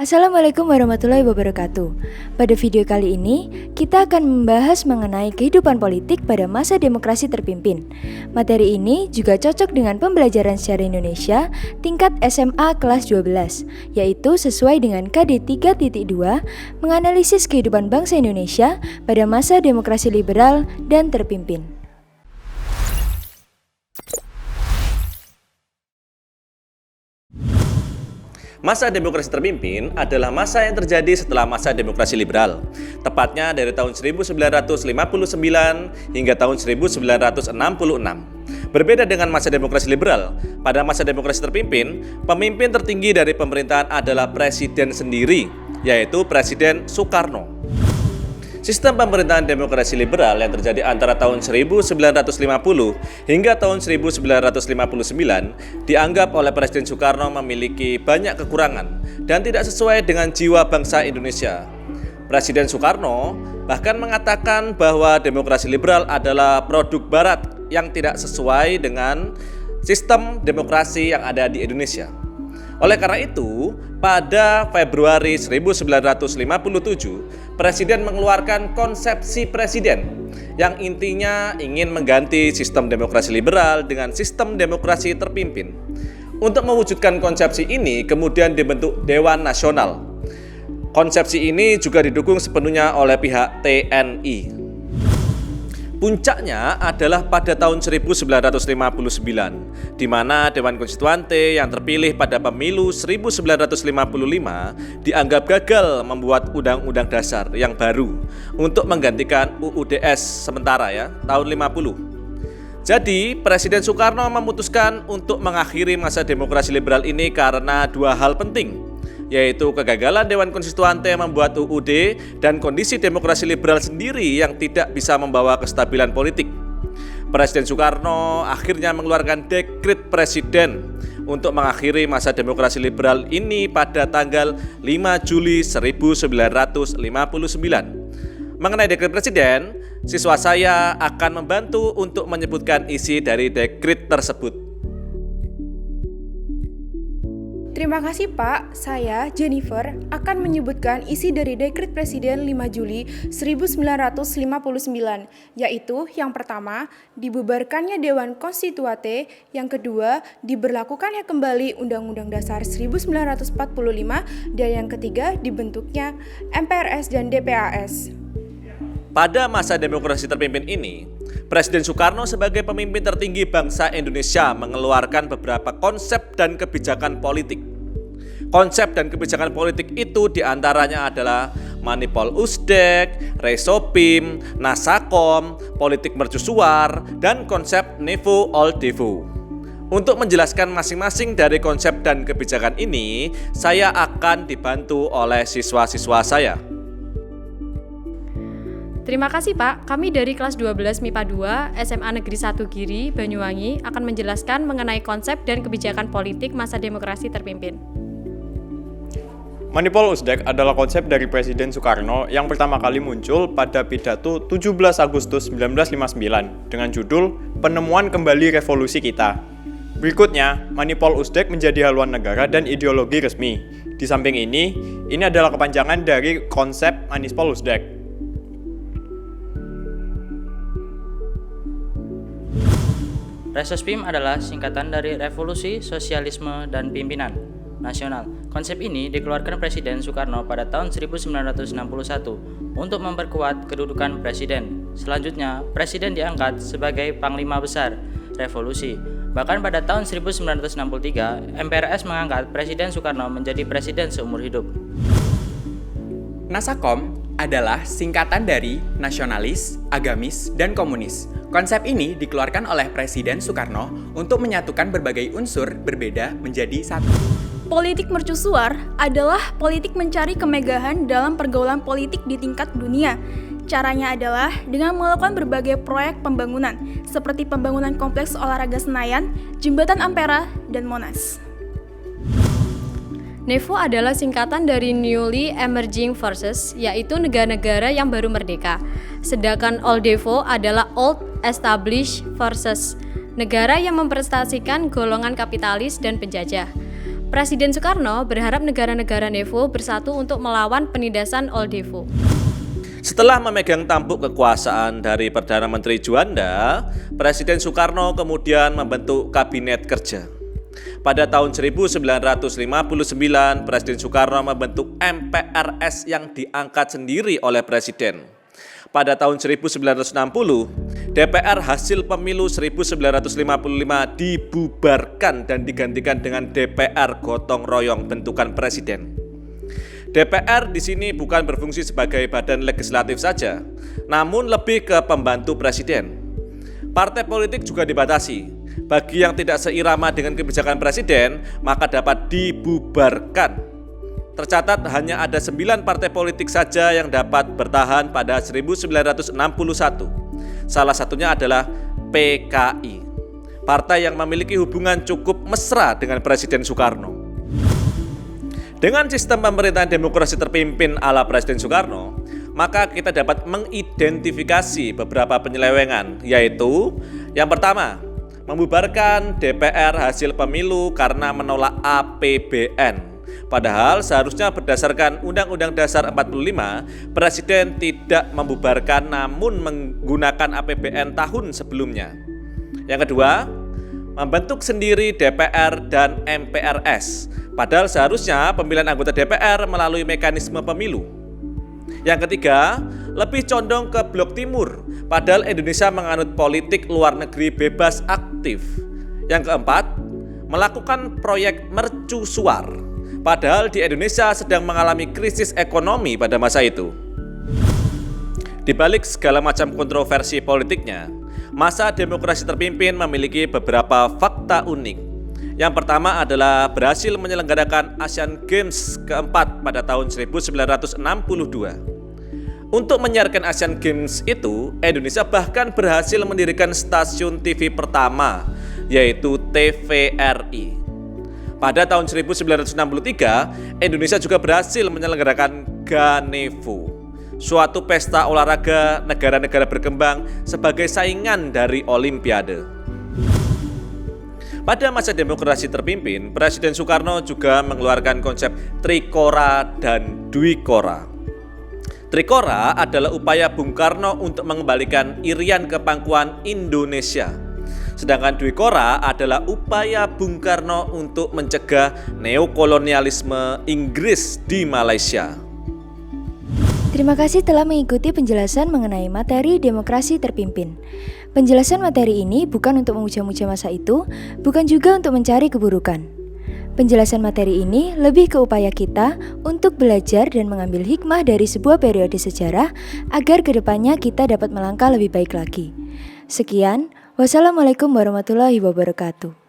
Assalamualaikum warahmatullahi wabarakatuh. Pada video kali ini, kita akan membahas mengenai kehidupan politik pada masa demokrasi terpimpin. Materi ini juga cocok dengan pembelajaran sejarah Indonesia tingkat SMA kelas 12, yaitu sesuai dengan KD 3.2, menganalisis kehidupan bangsa Indonesia pada masa demokrasi liberal dan terpimpin. Masa demokrasi terpimpin adalah masa yang terjadi setelah masa demokrasi liberal, tepatnya dari tahun 1959 hingga tahun 1966. Berbeda dengan masa demokrasi liberal, pada masa demokrasi terpimpin, pemimpin tertinggi dari pemerintahan adalah presiden sendiri, yaitu Presiden Soekarno. Sistem pemerintahan demokrasi liberal yang terjadi antara tahun 1950 hingga tahun 1959 dianggap oleh Presiden Soekarno memiliki banyak kekurangan dan tidak sesuai dengan jiwa bangsa Indonesia. Presiden Soekarno bahkan mengatakan bahwa demokrasi liberal adalah produk Barat yang tidak sesuai dengan sistem demokrasi yang ada di Indonesia. Oleh karena itu, pada Februari 1957, Presiden mengeluarkan konsepsi presiden yang intinya ingin mengganti sistem demokrasi liberal dengan sistem demokrasi terpimpin. Untuk mewujudkan konsepsi ini, kemudian dibentuk Dewan Nasional. Konsepsi ini juga didukung sepenuhnya oleh pihak TNI. Puncaknya adalah pada tahun 1959, di mana Dewan Konstituante yang terpilih pada pemilu 1955 dianggap gagal membuat undang-undang dasar yang baru untuk menggantikan UUDS sementara tahun 50. Jadi, Presiden Soekarno memutuskan untuk mengakhiri masa demokrasi liberal ini karena dua hal penting, yaitu kegagalan Dewan Konstituante membuat UUD dan kondisi demokrasi liberal sendiri yang tidak bisa membawa kestabilan politik. Presiden Soekarno akhirnya mengeluarkan dekret presiden untuk mengakhiri masa demokrasi liberal ini pada tanggal 5 Juli 1959. Mengenai dekret presiden, siswa saya akan membantu untuk menyebutkan isi dari dekret tersebut. Terima kasih Pak, saya Jennifer akan menyebutkan isi dari Dekret Presiden 5 Juli 1959, yaitu yang pertama, dibubarkannya Dewan Konstituante, yang kedua, diberlakukannya kembali Undang-Undang Dasar 1945, dan yang ketiga, dibentuknya MPRS dan DPAS. Pada masa demokrasi terpimpin ini, Presiden Soekarno sebagai pemimpin tertinggi bangsa Indonesia mengeluarkan beberapa konsep dan kebijakan politik. Konsep dan kebijakan politik itu diantaranya adalah Manipol Usdek, Resopim, Nasakom, politik mercusuar, dan konsep Nevo Old Devo. Untuk menjelaskan masing-masing dari konsep dan kebijakan ini, saya akan dibantu oleh siswa-siswa saya. Terima kasih Pak, kami dari kelas 12 MIPA 2 SMA Negeri 1 Giri, Banyuwangi akan menjelaskan mengenai konsep dan kebijakan politik masa demokrasi terpimpin. Manipol Usdek adalah konsep dari Presiden Soekarno yang pertama kali muncul pada pidato 17 Agustus 1959 dengan judul Penemuan Kembali Revolusi Kita. Berikutnya, Manipol Usdek menjadi haluan negara dan ideologi resmi. Di samping ini adalah kepanjangan dari konsep Manipol Usdek. Resospim adalah singkatan dari Revolusi, Sosialisme, dan Pimpinan Nasional. Konsep ini dikeluarkan Presiden Soekarno pada tahun 1961 untuk memperkuat kedudukan presiden. Selanjutnya, presiden diangkat sebagai Panglima Besar Revolusi. Bahkan pada tahun 1963, MPRS mengangkat Presiden Soekarno menjadi presiden seumur hidup. Nasakom adalah singkatan dari nasionalis, agamis, dan komunis. Konsep ini dikeluarkan oleh Presiden Soekarno untuk menyatukan berbagai unsur berbeda menjadi satu. Politik mercusuar adalah politik mencari kemegahan dalam pergaulan politik di tingkat dunia. Caranya adalah dengan melakukan berbagai proyek pembangunan, seperti pembangunan kompleks olahraga Senayan, Jembatan Ampera, dan Monas. NEVO adalah singkatan dari Newly Emerging Forces, yaitu negara-negara yang baru merdeka. Sedangkan Old Devo adalah Old Established Forces, negara yang memprestasikan golongan kapitalis dan penjajah. Presiden Soekarno berharap negara-negara NEVO bersatu untuk melawan penindasan Old Devo. Setelah memegang tampuk kekuasaan dari Perdana Menteri Juanda, Presiden Soekarno kemudian membentuk Kabinet Kerja. Pada tahun 1959, Presiden Soekarno membentuk MPRS yang diangkat sendiri oleh Presiden. Pada tahun 1960, DPR hasil pemilu 1955 dibubarkan dan digantikan dengan DPR gotong royong bentukan Presiden. DPR di sini bukan berfungsi sebagai badan legislatif saja, namun lebih ke pembantu presiden. Partai politik juga dibatasi. Bagi yang tidak seirama dengan kebijakan presiden, maka dapat dibubarkan. Tercatat hanya ada 9 partai politik saja yang dapat bertahan pada 1961. Salah satunya adalah PKI, partai yang memiliki hubungan cukup mesra dengan Presiden Soekarno. Dengan sistem pemerintahan demokrasi terpimpin ala Presiden Soekarno, maka kita dapat mengidentifikasi beberapa penyelewengan, yaitu yang pertama, membubarkan DPR hasil pemilu karena menolak APBN. Padahal seharusnya berdasarkan Undang-Undang Dasar 45, Presiden tidak membubarkan namun menggunakan APBN tahun sebelumnya. Yang kedua, membentuk sendiri DPR dan MPRS. Padahal seharusnya pemilihan anggota DPR melalui mekanisme pemilu. Yang ketiga, lebih condong ke blok timur, padahal Indonesia menganut politik luar negeri bebas aktif. Yang keempat, melakukan proyek mercusuar, padahal di Indonesia sedang mengalami krisis ekonomi pada masa itu. Di balik segala macam kontroversi politiknya, masa demokrasi terpimpin memiliki beberapa fakta unik. Yang pertama adalah berhasil menyelenggarakan Asian Games keempat pada tahun 1962. Untuk menyiarkan Asian Games itu, Indonesia bahkan berhasil mendirikan stasiun TV pertama, yaitu TVRI. Pada tahun 1963, Indonesia juga berhasil menyelenggarakan Ganevo, suatu pesta olahraga negara-negara berkembang sebagai saingan dari Olimpiade. Pada masa demokrasi terpimpin, Presiden Soekarno juga mengeluarkan konsep Trikora dan Dwikora. Trikora adalah upaya Bung Karno untuk mengembalikan Irian ke pangkuan Indonesia. Sedangkan Dwikora adalah upaya Bung Karno untuk mencegah neokolonialisme Inggris di Malaysia. Terima kasih telah mengikuti penjelasan mengenai materi demokrasi terpimpin. Penjelasan materi ini bukan untuk memuja-muja masa itu, bukan juga untuk mencari keburukan. Penjelasan materi ini lebih ke upaya kita untuk belajar dan mengambil hikmah dari sebuah periode sejarah agar kedepannya kita dapat melangkah lebih baik lagi. Sekian, wassalamualaikum warahmatullahi wabarakatuh.